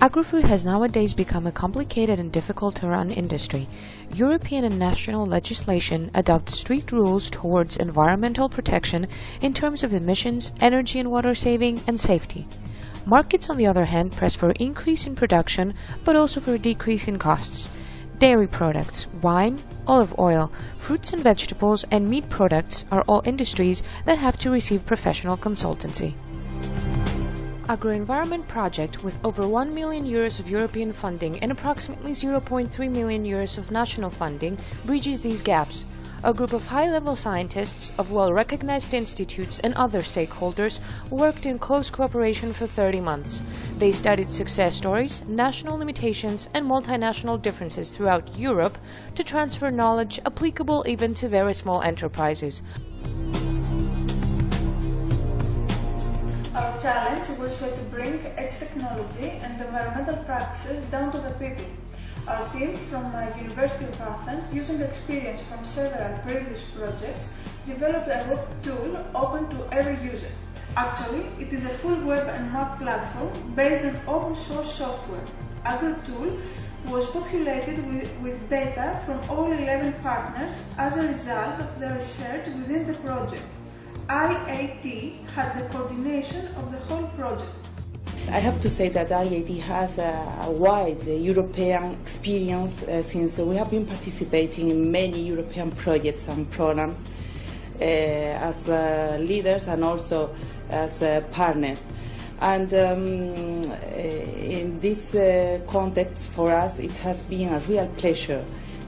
Agri-food has nowadays become a complicated and difficult-to-run industry. European and national legislation adopts strict rules towards environmental protection in terms of emissions, energy and water saving, and safety. Markets, on the other hand, press for increase in production, but also for a decrease in costs. Dairy products, wine, olive oil, fruits and vegetables, and meat products are all industries that have to receive professional consultancy. Agro-Environmed project, with over 1 million euros of European funding and approximately 0.3 million euros of national funding, bridges these gaps. A group of high-level scientists of well-recognized institutes and other stakeholders worked in close cooperation for 30 months. They studied success stories, national limitations and multinational differences throughout Europe to transfer knowledge applicable even to very small enterprises. Our challenge was to bring edge technology and environmental practices down to the people. Our team from University of Athens, using experience from several previous projects, developed a web tool open to every user. Actually, it is a full web and map platform based on open source software. Agro tool was populated with data from all 11 partners as a result of the research within the project. IAT had the coordination of the whole project. I have to say that IAT has a wide European experience since we have been participating in many European projects and programs as leaders and also as partners. And in this context, for us, it has been a real pleasure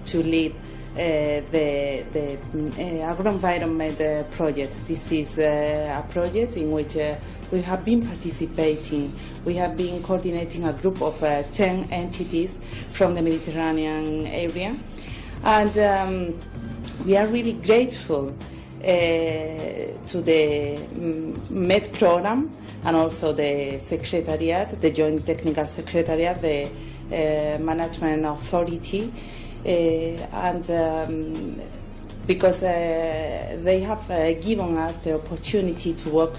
to lead the Agro-Environmed project. This is a project in which we have been participating. We have been coordinating a group of 10 entities from the Mediterranean area, and we are really grateful to the MED program and also the Secretariat, the Joint Technical Secretariat, the Management Authority, and because they have given us the opportunity to work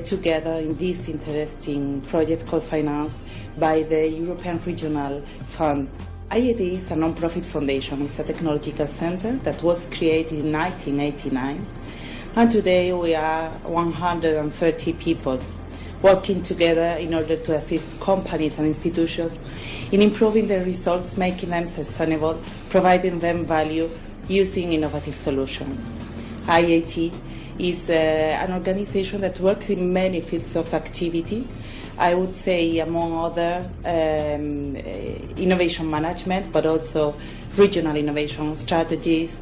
together in this interesting project co-financed by the European Regional Fund. IAT is a non-profit foundation. It's a technological center that was created in 1989, and today we are 130 people working together in order to assist companies and institutions in improving their results, making them sustainable, providing them value using innovative solutions. IAT is an organization that works in many fields of activity. I would say, among other, innovation management, but also regional innovation strategies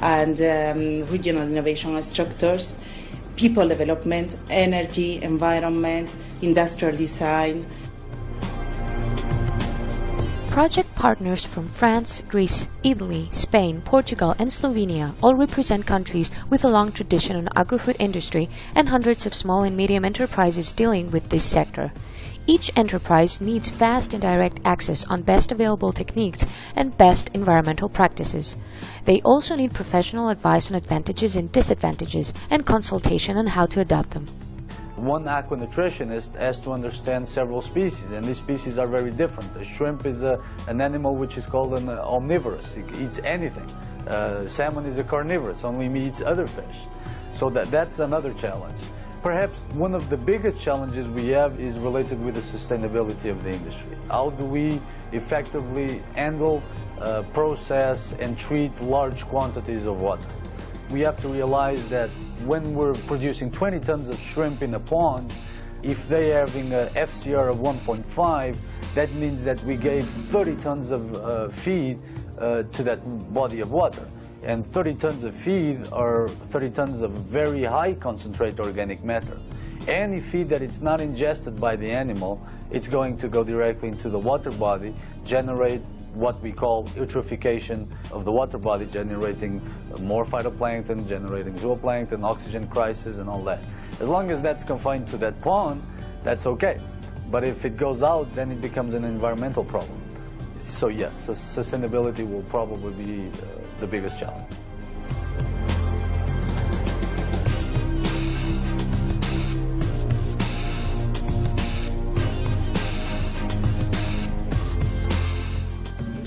and regional innovation structures, people development, energy, environment, industrial design. Project partners from France, Greece, Italy, Spain, Portugal and Slovenia all represent countries with a long tradition in the agri-food industry and hundreds of small and medium enterprises dealing with this sector. Each enterprise needs fast and direct access on best available techniques and best environmental practices. They also need professional advice on advantages and disadvantages and consultation on how to adopt them. One aquanutritionist has to understand several species, and these species are very different. A shrimp is an animal which is called an omnivorous. It eats anything. Salmon is a carnivorous, only eats other fish. So that's another challenge. Perhaps one of the biggest challenges we have is related with the sustainability of the industry. How do we effectively handle, process and treat large quantities of water? We have to realize that when we're producing 20 tons of shrimp in a pond, if they're having a FCR of 1.5, that means that we gave 30 tons of feed to that body of water. And 30 tons of feed are 30 tons of very high concentrate organic matter. Any feed that it's not ingested by the animal, it's going to go directly into the water body, generate what we call eutrophication of the water body, generating more phytoplankton, generating zooplankton, oxygen crisis and all that. As long as that's confined to that pond, that's okay. But if it goes out, then it becomes an environmental problem. So yes, sustainability will probably be the biggest challenge.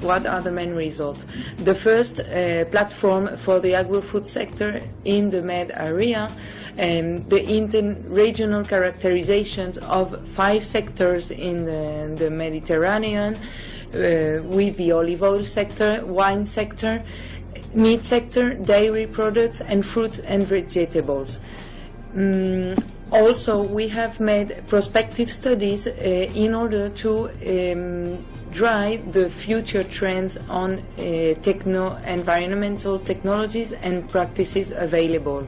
what are the main results? The first platform for the agro-food sector in the Med area, the inter-regional characterizations of 5 sectors in the Mediterranean, with the olive oil sector, wine sector, meat sector, dairy products, and fruits and vegetables. Also, we have made prospective studies in order to drive the future trends on environmental technologies and practices available.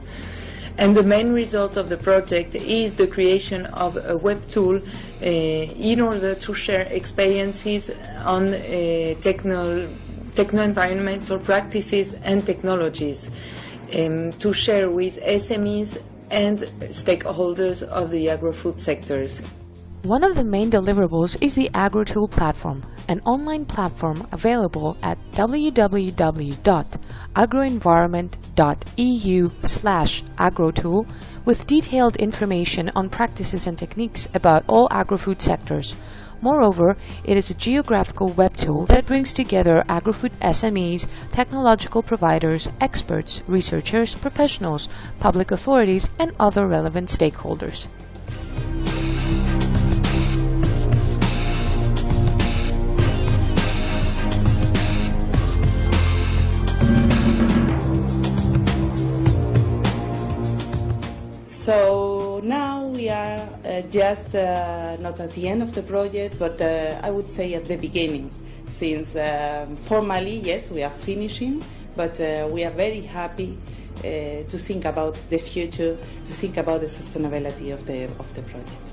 And the main result of the project is the creation of a web tool in order to share experiences on techno-environmental practices and technologies, to share with SMEs and stakeholders of the agro-food sectors. One of the main deliverables is the Agro Tool platform, an online platform available at www.agroenvironment.eu/agrotool with detailed information on practices and techniques about all agro-food sectors. Moreover, it is a geographical web tool that brings together agri-food SMEs, technological providers, experts, researchers, professionals, public authorities, and other relevant stakeholders. So now we are just not at the end of the project, but I would say at the beginning, since formally, yes, we are finishing, but we are very happy to think about the future, to think about the sustainability of the project.